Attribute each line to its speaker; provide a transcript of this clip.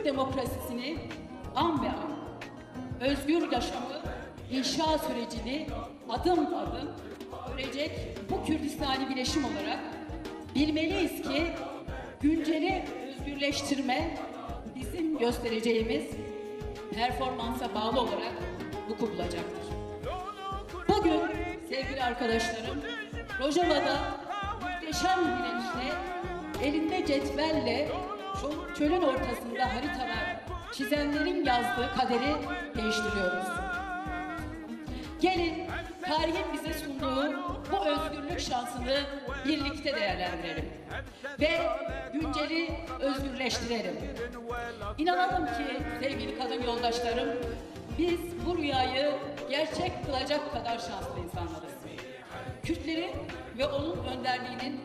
Speaker 1: demokrasisini an be an, özgür yaşamı, inşa sürecini adım adım örecek bu Kürdistani bileşim olarak bilmeliyiz ki günceli özgürleştirme bizim göstereceğimiz performansa bağlı olarak vuku bulacaktır. Bugün sevgili arkadaşlarım, Rojava'da muhteşem direnişle, elinde cetvelle çölün ortasında haritalar çizenlerin yazdığı kaderi değiştiriyoruz. Gelin tarihin bize sunduğu bu özgürlük şansını birlikte değerlendirelim ve günceli özgürleştirelim. İnanalım ki sevgili kadın yoldaşlarım, biz bu rüyayı gerçek kılacak kadar şanslı insanlarız. Kürtlerin ve onun önderliğinin